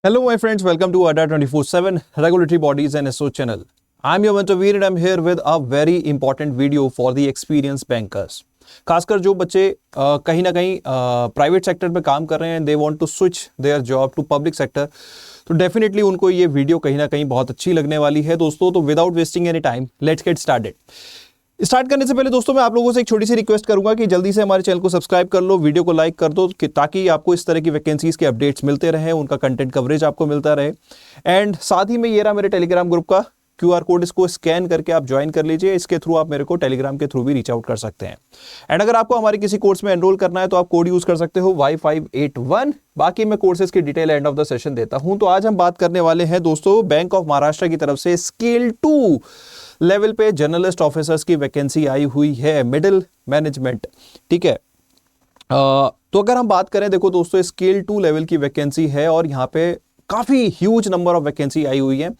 Hello, my friends. Welcome to ADA 24/7 Regulatory Bodies and SO channel. I'm your mentor Veer and I'm here with a very important video for the experienced bankers. खासकर जो बच्चे कहीं ना कहीं private sector में काम कर रहे हैं, they want to switch their job to public sector, तो डेफिनेटली उनको ये वीडियो कहीं ना कहीं बहुत अच्छी लगने वाली है दोस्तों। तो without wasting any time let's get started. Start करने से पहले दोस्तों मैं आप लोगों से एक छोटी सी रिक्वेस्ट करूंगा कि जल्दी से हमारे चैनल को सब्सक्राइब कर लो, वीडियो को लाइक कर दो ताकि आपको इस तरह की वैकेंसीज के अपडेट्स मिलते रहे, उनका कंटेंट कवरेज आपको मिलता रहे। एंड साथ ही में ये रहा मेरे टेलीग्राम ग्रुप का QR कोड, इसको स्कैन करके आप ज्वाइन कर लीजिए। इसके थ्रू आप मेरे को टेलीग्राम के थ्रू भी रीच आउट कर सकते हैं। एंड अगर आपको हमारे किसी कोर्स में एनरोल करना है तो आप कोड यूज कर सकते हो Y581। बाकी मैं कोर्सेज की detail end of the session देता हूं। तो आज हम बात करने वाले हैं दोस्तों बैंक ऑफ महाराष्ट्र की तरफ से स्केल 2 लेवल पे जर्नलिस्ट ऑफिसर्स की वैकेंसी आई हुई है, मिडिल मैनेजमेंट। ठीक है, तो अगर हम बात करें, देखो दोस्तों स्केल 2 लेवल की वैकेंसी है और यहाँ पे काफी ह्यूज नंबर ऑफ वैकेंसी आई हुई है।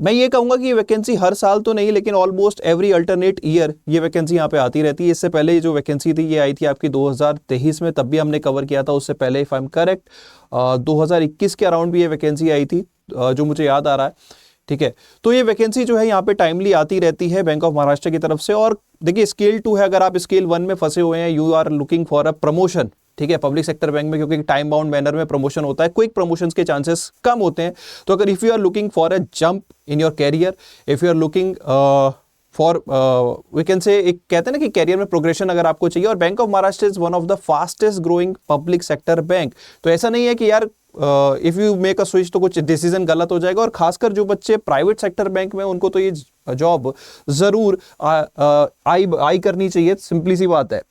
मैं ये कहूंगा कि ये वैकेंसी हर साल तो नहीं, लेकिन ऑलमोस्ट एवरी अल्टरनेट ईयर ये वैकेंसी यहाँ पे आती रहती है। इससे पहले ये जो वैकेंसी थी ये आई थी आपकी 2023 में, तब भी हमने कवर किया था। उससे पहले इफ आई एम करेक्ट 2021 के अराउंड भी ये वैकेंसी आई थी, जो मुझे याद आ रहा है। ठीक है, तो ये वैकेंसी जो है यहाँ पे टाइमली आती रहती है बैंक ऑफ महाराष्ट्र की तरफ से। और देखिए स्केल 2 है, अगर आप स्केल 1 में फंसे हुए हैं, you are looking for a promotion, ठीक है, पब्लिक सेक्टर बैंक में, क्योंकि टाइम बाउंड मैनर में प्रमोशन होता है, क्विक प्रमोशंस के चांसेस कम होते हैं। तो अगर if you are looking for a jump in your career, if you are looking for we can say, एक कहते हैं ना कि कैरियर में प्रोग्रेशन अगर आपको चाहिए, और bank of Maharashtra is one of the fastest growing public sector bank. तो ऐसा नहीं है कि यार if you make a switch तो कुछ डिसीजन गलत हो जाएगा। और खासकर जो बच्चे प्राइवेट सेक्टर बैंक में, उनको तो ये जॉब जरूर आई करनी चाहिए, सिंपली सी बात है।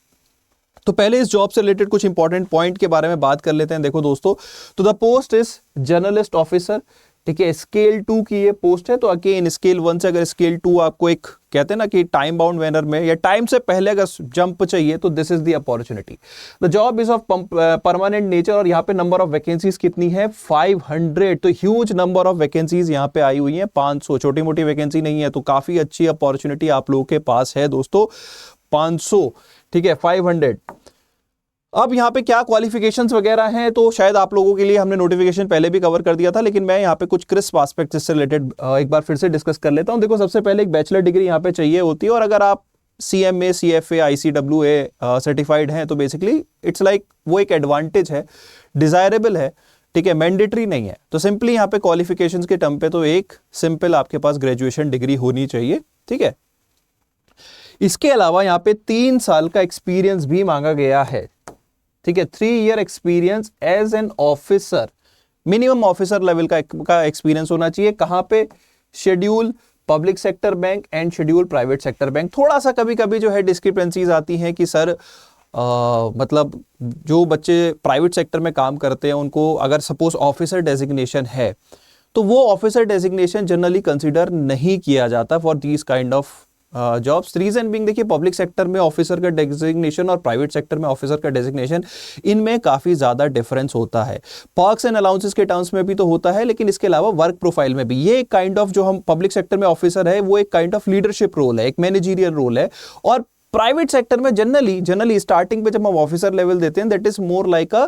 तो पहले इस जॉब से रिलेटेड कुछ इंपॉर्टेंट पॉइंट के बारे में बात कर लेते हैं। देखो दोस्तों, तो the post is journalist officer. ठीक है, स्केल 2 की ये पोस्ट है। तो अगेन स्केल 1 से अगर स्केल 2 आपको एक कहते हैं ना कि टाइम बाउंड मैनर में या टाइम से पहले अगर जंप चाहिए, तो this is the opportunity. The job is of permanent nature. और यहाँ पे नंबर ऑफ वैकेंसीज कितनी है? 500। तो ह्यूज नंबर ऑफ वैकेंसीज यहाँ पे आई हुई है। 500 छोटी मोटी वैकेंसी नहीं है, तो काफी अच्छी अपॉर्चुनिटी आप लोगों के पास है दोस्तों। 500, ठीक है, 500। अब यहाँ पे क्या क्वालिफिकेशंस वगैरह हैं, तो शायद आप लोगों के लिए हमने नोटिफिकेशन पहले भी कवर कर दिया था, लेकिन मैं यहाँ पे कुछ क्रिस्प एस्पेक्ट्स इससे रिलेटेड एक बार फिर से डिस्कस कर लेता हूँ। देखो सबसे पहले एक बैचलर डिग्री यहाँ पे चाहिए होती है, और अगर आप CMA, CFA, ICWA सर्टिफाइड हैं तो बेसिकली इट्स लाइक वो एक एडवांटेज है, डिजायरेबल है, ठीक है, मैंडेटरी नहीं है। तो सिंपली यहाँ पे क्वालिफिकेशंस के टर्म पे तो एक सिंपल आपके पास ग्रेजुएशन डिग्री होनी चाहिए। ठीक है, इसके अलावा यहाँ पे 3 साल का एक्सपीरियंस भी मांगा गया है। ठीक है, 3 year experience as an officer, minimum officer level का एक्सपीरियंस होना चाहिए। कहां पे? Schedule public sector bank and schedule private sector bank. थोड़ा सा कभी कभी जो है डिस्क्रिपेंसीज आती हैं कि सर मतलब जो बच्चे प्राइवेट सेक्टर में काम करते हैं, उनको अगर सपोज ऑफिसर डेजिग्नेशन है, तो वो ऑफिसर डेजिग्नेशन जनरली कंसिडर नहीं किया जाता for these kind of jobs. Reason being, देखिए पब्लिक सेक्टर में ऑफिसर का डेजिग्नेशन और प्राइवेट सेक्टर में ऑफिसर का डेजिग्नेशन, इनमें काफी ज्यादा डिफरेंस होता है। पर्क्स एंड अलाउंसेस के टर्म्स में भी तो होता है, लेकिन इसके अलावा वर्क प्रोफाइल में भी। ये एक काइंड ऑफ, जो हम पब्लिक सेक्टर में ऑफिसर है, वो एक काइंड ऑफ लीडरशिप रोल है, एक मैनेजरियल रोल है। और प्राइवेट सेक्टर में जनरली स्टार्टिंग पे जब हम ऑफिसर लेवल देते हैं, that is more like a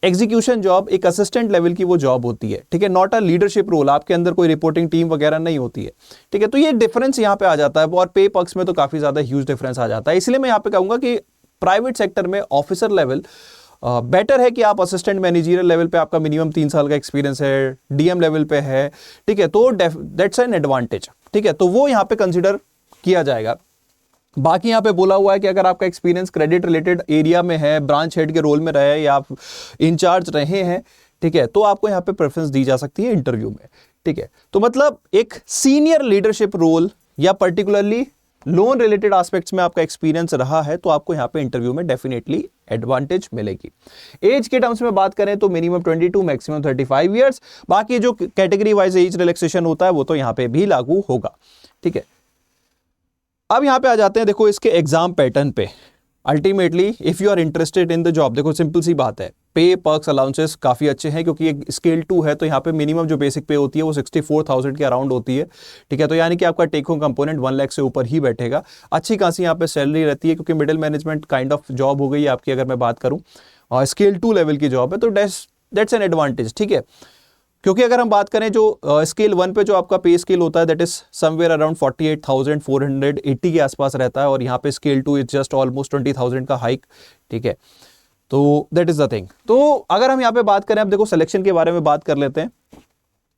execution job, एक असिस्टेंट लेवल की वो जॉब होती है। ठीक है, नॉट अ लीडरशिप रोल, आपके अंदर कोई रिपोर्टिंग टीम वगैरह नहीं होती है। ठीक है, तो ये डिफरेंस यहाँ पे आ जाता है, और पे पक्ष में तो काफी ज्यादा ह्यूज डिफरेंस आ जाता है। इसलिए मैं यहाँ पे कहूंगा कि प्राइवेट सेक्टर में ऑफिसर लेवल बेटर है कि आप असिस्टेंट मैनेजरियल लेवल पे आपका मिनिमम 3 साल का एक्सपीरियंस है, DM लेवल पे है। ठीक है, तो दैट्स एन एडवांटेज। ठीक है, तो वो यहाँ पे कंसिडर किया जाएगा। बाकी यहाँ पे बोला हुआ है कि अगर आपका एक्सपीरियंस क्रेडिट रिलेटेड एरिया में है, ब्रांच हेड के रोल में रहे या आप इंचार्ज रहे हैं, ठीक है, तो आपको यहाँ पे प्रेफरेंस दी जा सकती है इंटरव्यू में। ठीक है, तो मतलब एक सीनियर लीडरशिप रोल या पर्टिकुलरली लोन रिलेटेड एस्पेक्ट्स में आपका एक्सपीरियंस रहा है, तो आपको यहाँ पे इंटरव्यू में डेफिनेटली एडवांटेज मिलेगी। एज के टर्म्स में बात करें तो मिनिमम 22, मैक्सिमम 35 ईयर्स। बाकी जो कैटेगरी वाइज एज रिलैक्सेशन होता है वो तो यहाँ पे भी लागू होगा। ठीक है, अब यहां पे आ जाते हैं, देखो इसके एग्जाम पैटर्न पे। Ultimately if you are interested in the job, देखो सिंपल सी बात है, पे पर्क्स अलाउंसेस काफी अच्छे हैं, क्योंकि एक स्केल 2 है, तो यहाँ पे मिनिमम जो बेसिक पे होती है वो 64,000 के अराउंड होती है। ठीक है, तो यानी कि आपका टेक होम कंपोनेंट 1 लाख से ऊपर ही बैठेगा। अच्छी खासी यहाँ पे सैलरी रहती है, क्योंकि middle management kind of job हो गई आपकी, अगर मैं बात करूँ, और स्केल 2 लेवल की जॉब है, तो दैट्स एन एडवांटेज। ठीक है, क्योंकि अगर हम बात करें जो स्केल 1 पे जो आपका पे स्केल होता है दैट इज समवेयर अराउंड 48,480 के आसपास रहता है, और यहाँ पे स्केल 2 इज जस्ट ऑलमोस्ट 20,000 का हाइक, ठीक है। तो दैट इज द थिंग। तो अगर हम यहाँ पे बात करें, अब देखो सिलेक्शन के बारे में बात कर लेते हैं।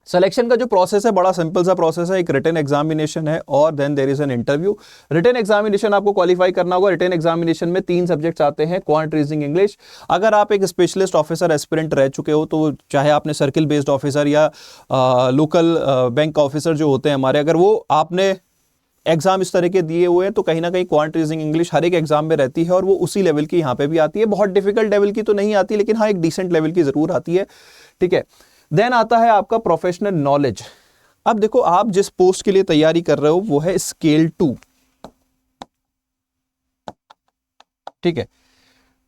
सिलेक्शन का जो प्रोसेस है बड़ा सिंपल सा प्रोसेस है, एक रिटन एग्जामिनेशन है और then there is an interview. Written examination आपको क्वालिफाई करना होगा। रिटन एग्जामिनेशन में 3 सब्जेक्ट्स आते हैं, क्वांट, रीजनिंग, इंग्लिश। अगर आप एक स्पेशलिस्ट ऑफिसर एस्पिरेंट रह चुके हो, तो चाहे आपने सर्किल बेस्ड ऑफिसर या लोकल बैंक ऑफिसर जो होते हैं हमारे, अगर वो आपने एग्जाम इस तरह के दिए हुए हैं, तो कहीं ना कहीं क्वांट, रीजनिंग, इंग्लिश हर एक एग्जाम में रहती है और वो उसी लेवल की यहाँ पे भी आती है। बहुत डिफिकल्ट लेवल की तो नहीं आती, लेकिन हाँ एक डिसेंट लेवल की जरूर आती है, ठीक है। देन आता है आपका प्रोफेशनल नॉलेज। अब देखो आप जिस पोस्ट के लिए तैयारी कर रहे हो वो है स्केल 2, ठीक है।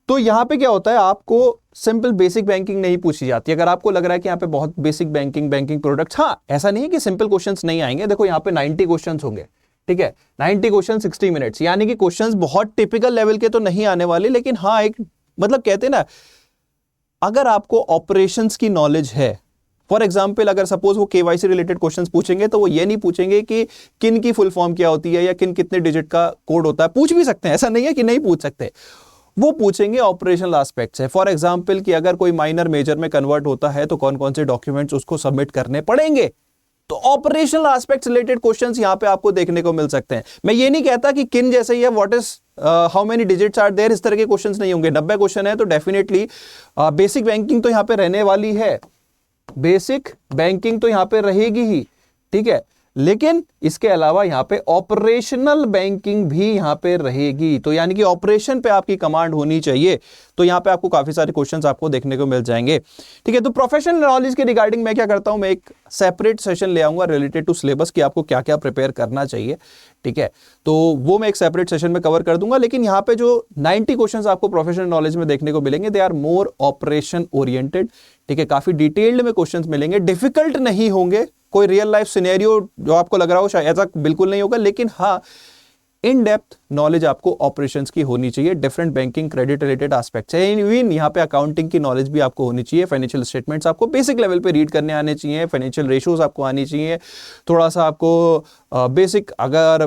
तो यहां पे क्या होता है, आपको सिंपल बेसिक बैंकिंग नहीं पूछी जाती। अगर आपको लग रहा है कि यहाँ पे बहुत बेसिक बैंकिंग प्रोडक्ट्स, हाँ ऐसा नहीं है कि सिंपल क्वेश्चंस नहीं आएंगे। देखो यहाँ पे 90 क्वेश्चंस होंगे, ठीक है। 90 क्वेश्चन 60 मिनट्स, यानी कि क्वेश्चंस बहुत टिपिकल लेवल के तो नहीं आने वाले, लेकिन हाँ एक मतलब कहते हैं ना, अगर आपको ऑपरेशंस की नॉलेज है, फॉर एग्जाम्पल अगर सपोज वो केवाईसी रिलेटेड क्वेश्चंस पूछेंगे, तो वो ये नहीं पूछेंगे कि किन की फुल फॉर्म क्या होती है या किन कितने डिजिट का कोड होता है। पूछ भी सकते हैं, ऐसा नहीं है कि नहीं पूछ सकते। वो पूछेंगे ऑपरेशनल एस्पेक्ट्स है। फॉर एग्जाम्पल कि अगर कोई माइनर मेजर में कन्वर्ट होता है तो कौन कौन से डॉक्यूमेंट्स उसको सबमिट करने पड़ेंगे। तो ऑपरेशनल एस्पेक्ट्स रिलेटेड क्वेश्चंस यहां पे आपको देखने को मिल सकते हैं। मैं ये नहीं कहता कि किन जैसे ही है, what is how many digits are there, इस तरह के क्वेश्चंस नहीं होंगे। 90 क्वेश्चन है तो डेफिनेटली बेसिक बैंकिंग तो यहां पे रहने वाली है, बेसिक बैंकिंग तो यहां पे रहेगी ही, ठीक है। लेकिन इसके अलावा यहां पे ऑपरेशनल बैंकिंग भी यहां पे रहेगी, तो यानी कि ऑपरेशन पे आपकी कमांड होनी चाहिए। तो यहां पे आपको काफी सारे क्वेश्चंस आपको देखने को मिल जाएंगे, ठीक है। तो प्रोफेशनल नॉलेज के रिगार्डिंग मैं क्या करता हूं, मैं एक सेपरेट सेशन ले आऊंगा रिलेटेड टू सिलेबस कि आपको क्या क्या प्रिपेयर करना चाहिए, ठीक है। तो वो मैं एक सेपरेट सेशन में कवर कर दूंगा। लेकिन यहां पे जो 90 क्वेश्चंस आपको प्रोफेशनल नॉलेज में देखने को मिलेंगे, they are more operation oriented, ठीक है। काफी डिटेल्ड में क्वेश्चंस मिलेंगे, डिफिकल्ट नहीं होंगे। कोई रियल लाइफ सिनेरियो जो आपको लग रहा हो शायद ऐसा बिल्कुल नहीं होगा, लेकिन हाँ इन डेप्थ नॉलेज आपको ऑपरेशंस की होनी चाहिए। Different banking credit related aspects है, इवन यहाँ पे अकाउंटिंग की नॉलेज भी आपको होनी चाहिए। फाइनेंशियल स्टेटमेंट्स आपको बेसिक लेवल पे रीड करने आने चाहिए, फाइनेंशियल रेशियोज आपको आनी चाहिए, थोड़ा सा आपको बेसिक अगर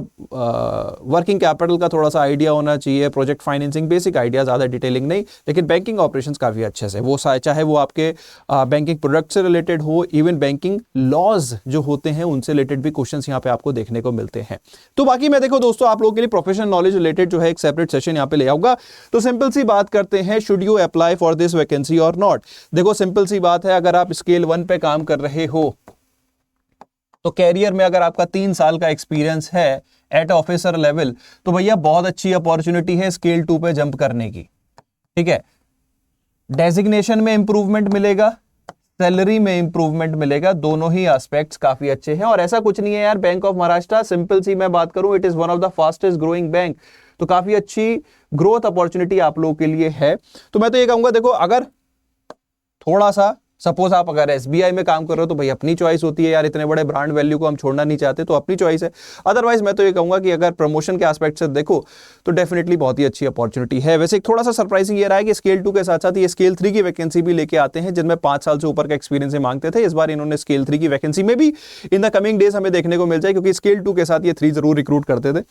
वर्किंग कैपिटल का थोड़ा सा आइडिया होना चाहिए, प्रोजेक्ट फाइनेंसिंग बेसिक आइडिया, ज़्यादा डिटेलिंग नहीं, लेकिन बैंकिंग ऑपरेशंस काफ़ी अच्छे से, वो चाहे वो आपके बैंकिंग प्रोडक्ट से रिलेटेड हो, इवन बैंकिंग लॉज जो होते हैं उनसे रिलेटेड भी क्वेश्चंस यहाँ पे आपको देखने को मिलते हैं। तो बाकी मैं देखो दोस्तों आप लोगों के लिए प्रोफेशनल नॉलेज रिलेटेड जो है एक सेपरेट सेशन यहाँ पे ले आऊंगा। तो सिंपल सी बात करते हैं, should you apply for this vacancy और नॉट। देखो सिंपल सी बात है, अगर आप स्केल 1 पे काम कर रहे हो तो कैरियर में अगर आपका 3 साल का एक्सपीरियंस है एट ऑफिसर लेवल, तो भैया बहुत अच्छी अपॉर्चुनिटी है स्केल 2 पे जंप करने की, ठीक है। डेजिग्नेशन में इंप्रूवमेंट मिलेगा, सैलरी में इंप्रूवमेंट मिलेगा, दोनों ही एस्पेक्ट्स काफी अच्छे हैं। और ऐसा कुछ नहीं है यार, बैंक ऑफ महाराष्ट्र सिंपल सी मैं बात करूं, it is one of the fastest growing bank, तो काफी अच्छी ग्रोथ अपॉर्चुनिटी आप लोगों के लिए है। तो मैं तो ये कहूंगा, देखो अगर थोड़ा सा सपोज आप अगर एसबीआई में काम कर रहे हो तो भाई अपनी चॉइस होती है यार, इतने बड़े ब्रांड वैल्यू को हम छोड़ना नहीं चाहते, तो अपनी चॉइस है। अदरवाइज मैं तो ये कहूंगा कि अगर प्रमोशन के एस्पेक्ट से देखो तो डेफिनेटली बहुत ही अच्छी अपॉर्चुनिटी है। वैसे एक थोड़ा सा सरप्राइजिंग ये रहा है कि स्केल 2 के साथ साथ ये स्केल 3 की वैकेंसी भी लेके आते हैं, जिनमें 5 साल से ऊपर का एक्सपीरियंस मांगते थे। इस बार इन्होंने स्केल 3 की वैकेंसी में भी इन द कमिंग डेज हमें देखने को मिल जाए, क्योंकि स्केल 2 के साथ ये 3 जरूर रिक्रूट करते थे।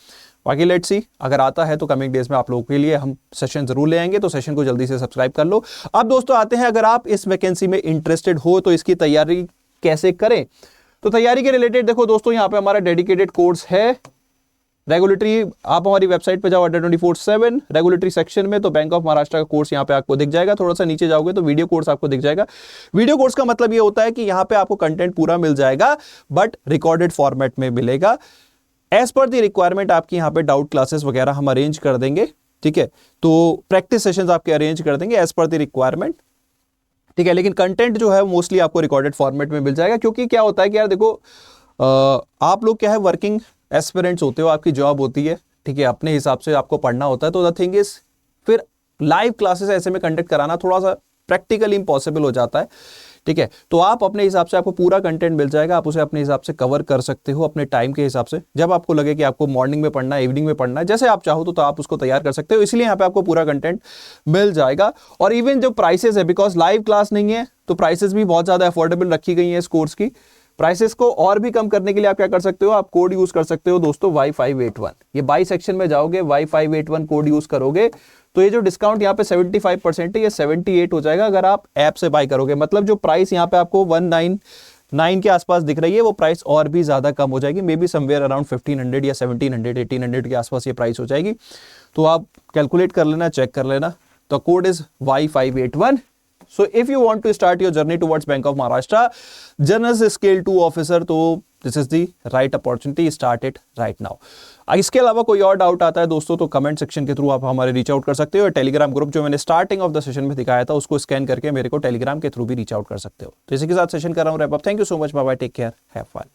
बाकी लेट्स सी, अगर आता है तो कमिंग डेज में आप लोगों के लिए हम सेशन जरूर ले आएंगे, तो सेशन को जल्दी से सब्सक्राइब कर लो। अब दोस्तों आते हैं, अगर आप इस वैकेंसी में इंटरेस्टेड हो तो इसकी तैयारी कैसे करें। तो तैयारी के रिलेटेड देखो दोस्तों, यहाँ पे हमारा डेडिकेटेड कोर्स है रेगुलेटरी। आप हमारी वेबसाइट पे जाओ अड्डा 24/7 रेगुलेटरी सेक्शन में, तो बैंक ऑफ महाराष्ट्र का कोर्स यहाँ पे आपको दिख जाएगा। थोड़ा सा नीचे जाओगे तो वीडियो कोर्स आपको दिख जाएगा। वीडियो कोर्स का मतलब ये होता है कि यहाँ पे आपको कंटेंट पूरा मिल जाएगा, बट रिकॉर्डेड फॉर्मेट में मिलेगा। एज पर दी रिक्वायरमेंट आपकी यहाँ पे डाउट क्लासेस वगैरह हम अरेंज कर देंगे, ठीक है। तो प्रैक्टिस सेशंस आपके अरेंज कर देंगे एज पर दी रिक्वायरमेंट, ठीक है। लेकिन कंटेंट जो है मोस्टली आपको रिकॉर्डेड फॉर्मेट में मिल जाएगा, क्योंकि क्या होता है कि यार देखो आप लोग क्या है वर्किंग एस्पिरेंट्स होते हो, आपकी जॉब होती है, ठीक है, अपने हिसाब से आपको पढ़ना होता है। तो द थिंग इज फिर लाइव क्लासेस ऐसे में कंडक्ट कराना थोड़ा सा प्रैक्टिकली इम्पॉसिबल हो जाता है, ठीक है, तो आप अपने हिसाब से, आपको पूरा कंटेंट मिल जाएगा, आप उसे अपने हिसाब से कवर कर सकते हो अपने टाइम के हिसाब से। जब आपको लगे कि आपको मॉर्निंग में पढ़ना है, इवनिंग में पढ़ना है, जैसे आप चाहो तो आप उसको तैयार कर सकते हो। इसलिए यहाँ पे आपको पूरा कंटेंट मिल जाएगा। और इवन जो प्राइसेस है, बिकॉज लाइव क्लास नहीं है तो प्राइसेस भी बहुत ज्यादा अफोर्डेबल रखी गई है इस कोर्स की। प्राइसेस को और भी कम करने के लिए आप क्या कर सकते हो, आप कोड यूज कर सकते हो दोस्तों Y581। ये बाई सेक्शन में जाओगे, Y581 कोड यूज करोगे तो ये जो डिस्काउंट यहाँ पे 75% है, ये 78 हो जाएगा अगर आप ऐप से बाई करोगे। मतलब जो प्राइस यहाँ पे आपको 199 के आसपास दिख रही है, वो प्राइस और भी ज्यादा कम हो जाएगी, मे बी समवेयर अराउंड 1500 या 1700 1800 के आसपास ये प्राइस हो जाएगी। तो आप कैलकुलेट कर लेना, चेक कर लेना। तो code is Y581। So if you want to start your journey towards Bank of Maharashtra, General Scale 2 Officer, तो this is the right opportunity, start it right now। इसके अलावा कोई और डाउट आता है दोस्तों तो कमेंट सेक्शन के थ्रू आप हमारे रीच आउट कर सकते हो। टेलीग्राम ग्रुप जो मैंने स्टार्टिंग ऑफ द सेशन में दिखाया था, उसको स्कैन करके मेरे को टेलीग्राम के थ्रू भी रीच आउट कर सकते हो। तो इसी के साथ सेशन कर रहा हूँ wrap up. Thank you so much, bye bye, take care, have fun.